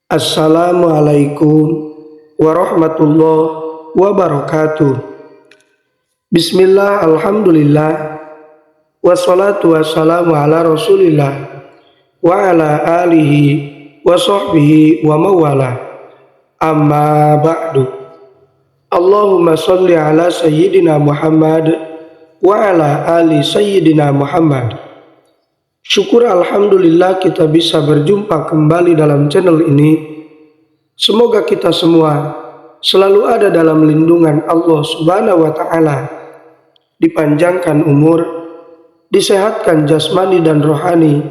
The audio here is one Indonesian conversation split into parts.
Assalamualaikum warahmatullahi wabarakatuh. Bismillah, alhamdulillah, wassalatu wassalamu ala rasulillah wa ala alihi wa sahbihi wa mawala. Amma ba'du. Allahumma salli ala sayyidina Muhammad wa ala ali sayyidina Muhammad. Syukur alhamdulillah kita bisa berjumpa kembali dalam channel ini. Semoga kita semua selalu ada dalam lindungan Allah Subhanahu wa Ta'ala, dipanjangkan umur, disehatkan jasmani dan rohani,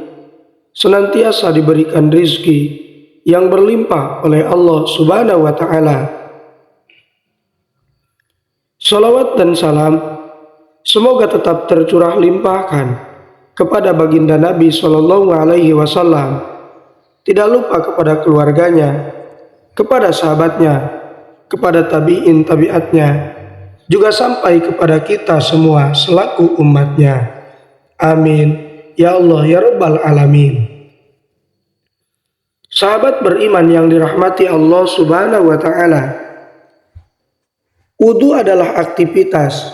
senantiasa diberikan rizki yang berlimpah oleh Allah Subhanahu wa Ta'ala. Salawat dan salam semoga tetap tercurah limpahkan kepada baginda Nabi Shallallahu Alaihi Wasallam, tidak lupa kepada keluarganya, kepada sahabatnya, kepada tabiin tabiatnya, juga sampai kepada kita semua selaku umatnya. Amin ya Allah ya Rabbal Alamin. Sahabat beriman yang dirahmati Allah Subhanahu wa Ta'ala, wudu adalah aktivitas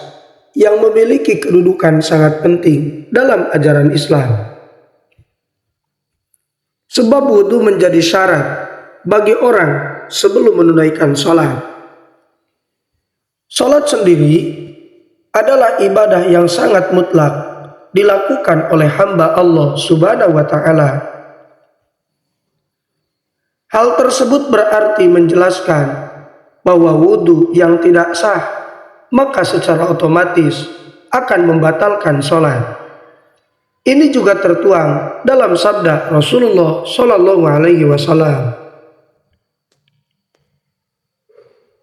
yang memiliki kedudukan sangat penting dalam ajaran Islam. Sebab wudu menjadi syarat bagi orang sebelum menunaikan sholat. Sholat sendiri adalah ibadah yang sangat mutlak dilakukan oleh hamba Allah Subhanahu wa Ta'ala. Hal tersebut berarti menjelaskan bahwa wudu yang tidak sah maka secara otomatis akan membatalkan sholat. Ini juga tertuang dalam sabda Rasulullah Shallallahu Alaihi Wasallam.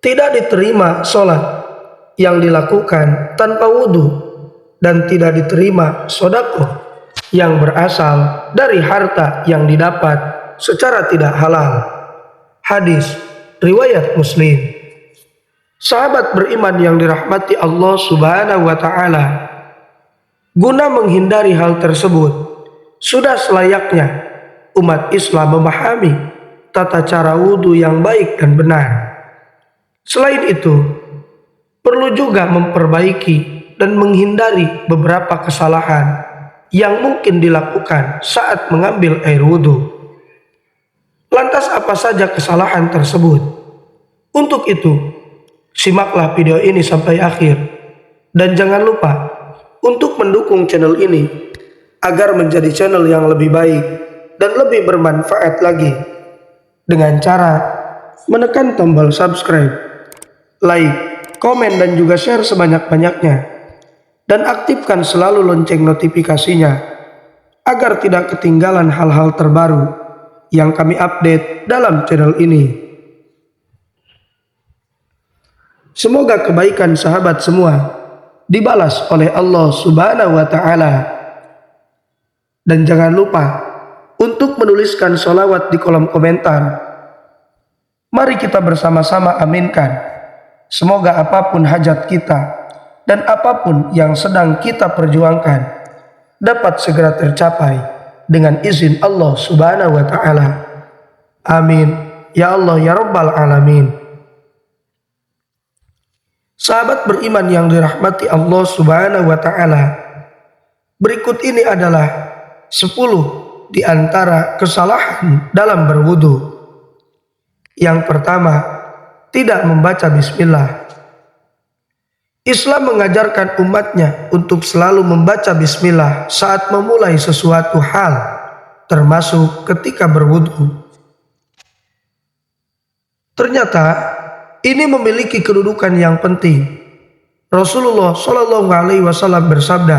Tidak diterima sholat yang dilakukan tanpa wudhu, dan tidak diterima sedekah yang berasal dari harta yang didapat secara tidak halal. Hadis riwayat Muslim. Sahabat beriman yang dirahmati Allah Subhanahu wa Ta'ala, guna menghindari hal tersebut, sudah selayaknya umat Islam memahami tata cara wudhu yang baik dan benar. Selain itu, perlu juga memperbaiki dan menghindari beberapa kesalahan yang mungkin dilakukan saat mengambil air wudhu. Lantas apa saja kesalahan tersebut? Untuk itu, simaklah video ini sampai akhir, dan jangan lupa untuk mendukung channel ini agar menjadi channel yang lebih baik dan lebih bermanfaat lagi, dengan cara menekan tombol subscribe, like, komen, dan juga share sebanyak-banyaknya, dan aktifkan selalu lonceng notifikasinya agar tidak ketinggalan hal-hal terbaru yang kami update dalam channel ini. Semoga kebaikan sahabat semua dibalas oleh Allah Subhanahu wa Ta'ala. Dan jangan lupa untuk menuliskan sholawat di kolom komentar. Mari kita bersama-sama aminkan. Semoga apapun hajat kita dan apapun yang sedang kita perjuangkan dapat segera tercapai dengan izin Allah Subhanahu wa Ta'ala. Amin ya Allah ya Rabbal Alamin. Sahabat beriman yang dirahmati Allah Subhanahu wa Ta'ala, berikut ini adalah 10 di antara kesalahan dalam berwudu. Yang pertama, tidak membaca bismillah. Islam mengajarkan umatnya untuk selalu membaca bismillah saat memulai sesuatu hal, termasuk ketika berwudu. Ternyata ini memiliki kedudukan yang penting. Rasulullah Shallallahu Alaihi Wasallam bersabda,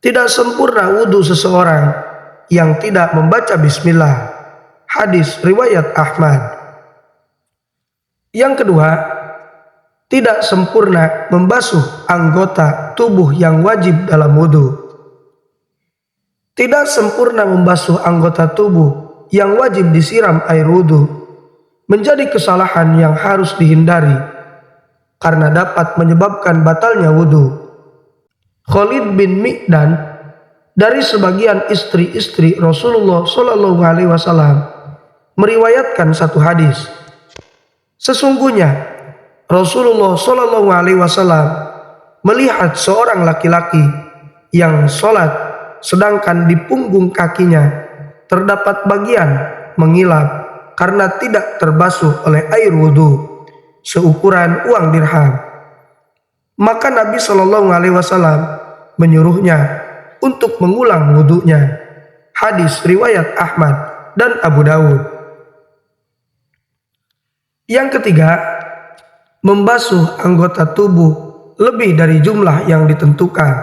tidak sempurna wudhu seseorang yang tidak membaca bismillah. Hadis riwayat Ahmad. Yang kedua, tidak sempurna membasuh anggota tubuh yang wajib dalam wudhu. Tidak sempurna membasuh anggota tubuh yang wajib disiram air wudhu menjadi kesalahan yang harus dihindari karena dapat menyebabkan batalnya wudhu. Khalid bin Mi'dan dari sebagian istri-istri Rasulullah Shallallahu Alaihi Wasallam meriwayatkan satu hadis. Sesungguhnya Rasulullah Shallallahu Alaihi Wasallam melihat seorang laki-laki yang sholat sedangkan di punggung kakinya terdapat bagian mengilap karena tidak terbasuh oleh air wudhu seukuran uang dirham. Maka Nabi Shallallahu Alaihi Wasallam menyuruhnya untuk mengulang wudhunya. Hadis riwayat Ahmad dan Abu Dawud. Yang ketiga, membasuh anggota tubuh lebih dari jumlah yang ditentukan.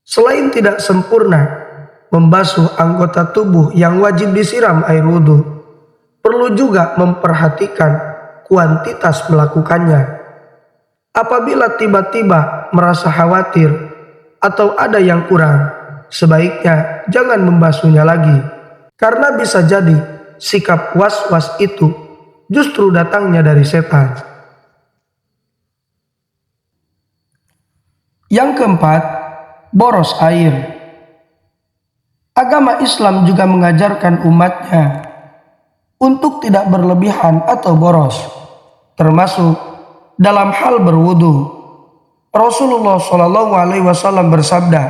Selain tidak sempurna membasuh anggota tubuh yang wajib disiram air wudhu, perlu juga memperhatikan kuantitas melakukannya. Apabila tiba-tiba merasa khawatir atau ada yang kurang, sebaiknya jangan membasuhnya lagi, karena bisa jadi sikap was-was itu justru datangnya dari setan. Yang keempat, boros air. Agama Islam juga mengajarkan umatnya untuk tidak berlebihan atau boros, termasuk dalam hal berwudu. Rasulullah Shallallahu Alaihi Wasallam bersabda,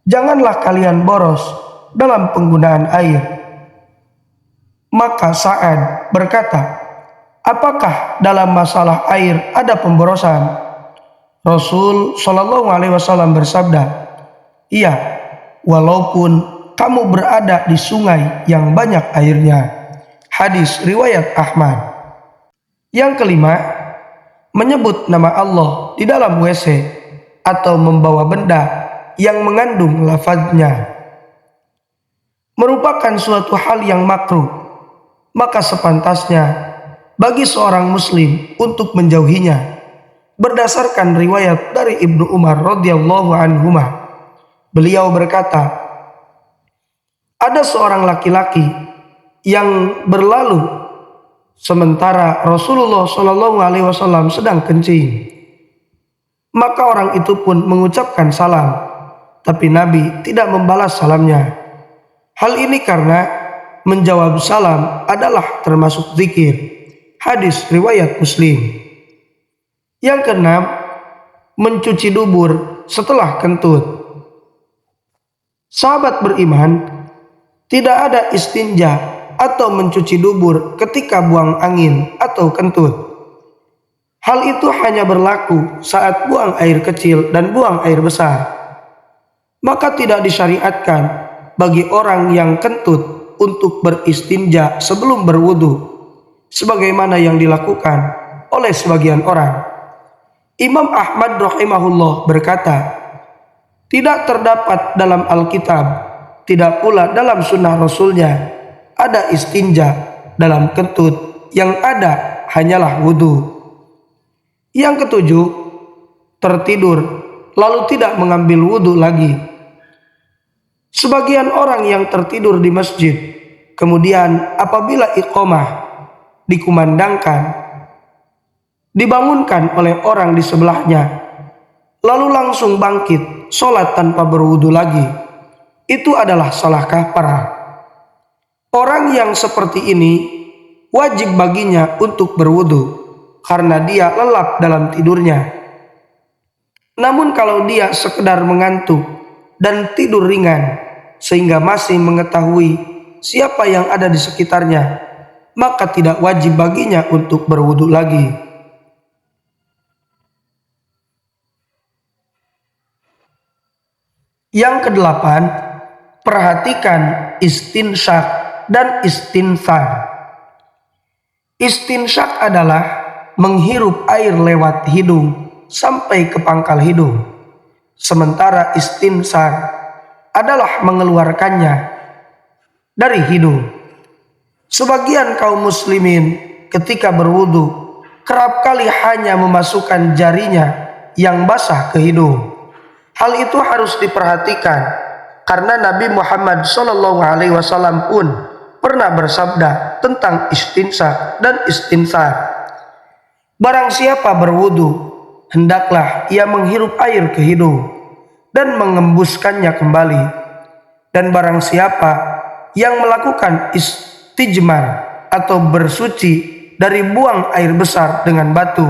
"Janganlah kalian boros dalam penggunaan air." Maka Sa'ad berkata, "Apakah dalam masalah air ada pemborosan?" Rasul Shallallahu Alaihi Wasallam bersabda, "Iya, walaupun kamu berada di sungai yang banyak airnya." Hadis riwayat Ahmad. Yang kelima, menyebut nama Allah di dalam WC atau membawa benda yang mengandung lafadznya merupakan suatu hal yang makruh, maka sepantasnya bagi seorang muslim untuk menjauhinya. Berdasarkan riwayat dari Ibnu Umar radhiyallahu anhuma, beliau berkata, ada seorang laki-laki yang berlalu sementara Rasulullah Shallallahu Alaihi Wasallam sedang kencing. Maka orang itu pun mengucapkan salam, tapi Nabi tidak membalas salamnya. Hal ini karena menjawab salam adalah termasuk zikir. Hadis riwayat Muslim. Yang keenam, mencuci dubur setelah kentut. Sahabat beriman, tidak ada istinja atau mencuci dubur ketika buang angin atau kentut. Hal itu hanya berlaku saat buang air kecil dan buang air besar. Maka tidak disyariatkan bagi orang yang kentut untuk beristinja sebelum berwudu, sebagaimana yang dilakukan oleh sebagian orang. Imam Ahmad rahimahullah berkata, tidak terdapat dalam Alkitab, tidak pula dalam sunnah Rasulnya, ada istinja dalam kentut, yang ada hanyalah wudu. Yang ketujuh, tertidur lalu tidak mengambil wudu lagi. Sebagian orang yang tertidur di masjid, kemudian apabila iqamah dikumandangkan, dibangunkan oleh orang di sebelahnya, lalu langsung bangkit sholat tanpa berwudu lagi, itu adalah salah kafarah. Orang yang seperti ini wajib baginya untuk berwudu karena dia lelap dalam tidurnya. Namun kalau dia sekedar mengantuk dan tidur ringan sehingga masih mengetahui siapa yang ada di sekitarnya, maka tidak wajib baginya untuk berwudu lagi. Yang kedelapan, perhatikan istinsyak dan istinsar. Istinsyak adalah menghirup air lewat hidung sampai ke pangkal hidung. Sementara istinsar adalah mengeluarkannya dari hidung. Sebagian kaum muslimin ketika berwudu kerap kali hanya memasukkan jarinya yang basah ke hidung. Hal itu harus diperhatikan karena Nabi Muhammad SAW pun pernah bersabda tentang istinsyak dan istinsar. Barang siapa berwudu, hendaklah ia menghirup air ke hidung dan mengembuskannya kembali. Dan barang siapa yang melakukan tijmar atau bersuci dari buang air besar dengan batu,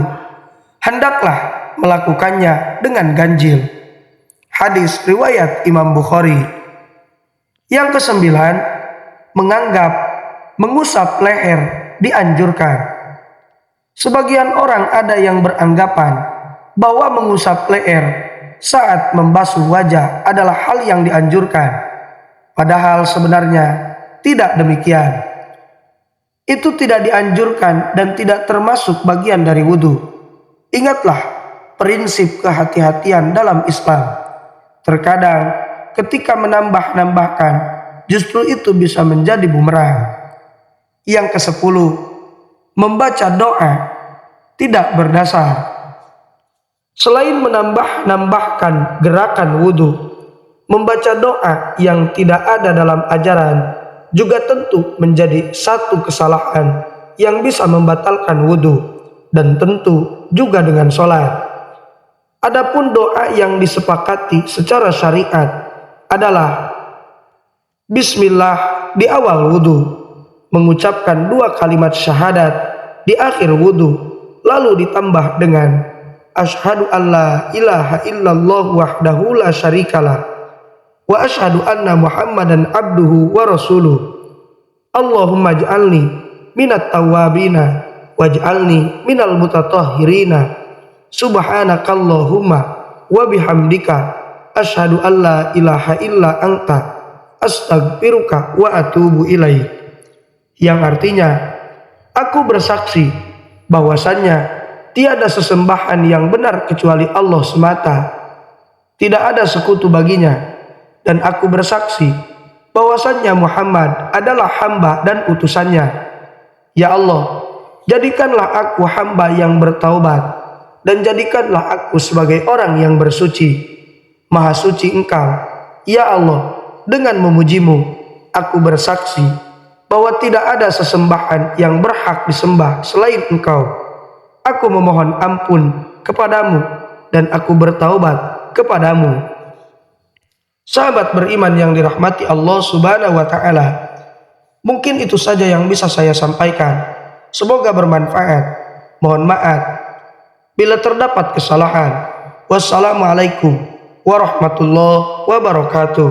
hendaklah melakukannya dengan ganjil. Hadis riwayat Imam Bukhari. Yang kesembilan, menganggap mengusap leher dianjurkan. Sebagian orang ada yang beranggapan bahwa mengusap leher saat membasuh wajah adalah hal yang dianjurkan. Padahal sebenarnya tidak demikian. Itu tidak dianjurkan dan tidak termasuk bagian dari wudhu. Ingatlah prinsip kehati-hatian dalam Islam. Terkadang ketika menambah-nambahkan, justru itu bisa menjadi bumerang. Yang ke-10, membaca doa tidak berdasar. Selain menambah-nambahkan gerakan wudhu, membaca doa yang tidak ada dalam ajaran juga tentu menjadi satu kesalahan yang bisa membatalkan wudhu, dan tentu juga dengan sholat. Adapun doa yang disepakati secara syariat adalah Bismillah di awal wudhu, mengucapkan 2 kalimat syahadat di akhir wudhu, lalu ditambah dengan Asyhadu an la ilaha illallah wahdahu la syarikalah wa asyhadu anna Muhammadan abduhu wa rasuluh. Allahumma ij'alni minat tawwabina waj'alni minal mutatahhirina. Subhanakallahumma wa bihamdika asyhadu an la ilaha illa anta astaghfiruka wa atubu ilaik. Yang artinya, aku bersaksi bahwasannya tiada sesembahan yang benar kecuali Allah semata. Tidak ada sekutu baginya. Dan aku bersaksi bahwasannya Muhammad adalah hamba dan utusannya. Ya Allah, jadikanlah aku hamba yang bertaubat, dan jadikanlah aku sebagai orang yang bersuci. Maha suci Engkau, ya Allah. Dengan memujimu, aku bersaksi bahwa tidak ada sesembahan yang berhak disembah selain Engkau. Aku memohon ampun kepadamu, dan aku bertaubat kepadamu. Sahabat beriman yang dirahmati Allah Subhanahu wa Ta'ala, mungkin itu saja yang bisa saya sampaikan. Semoga bermanfaat. Mohon maaf bila terdapat kesalahan. Wassalamualaikum warahmatullahi wabarakatuh.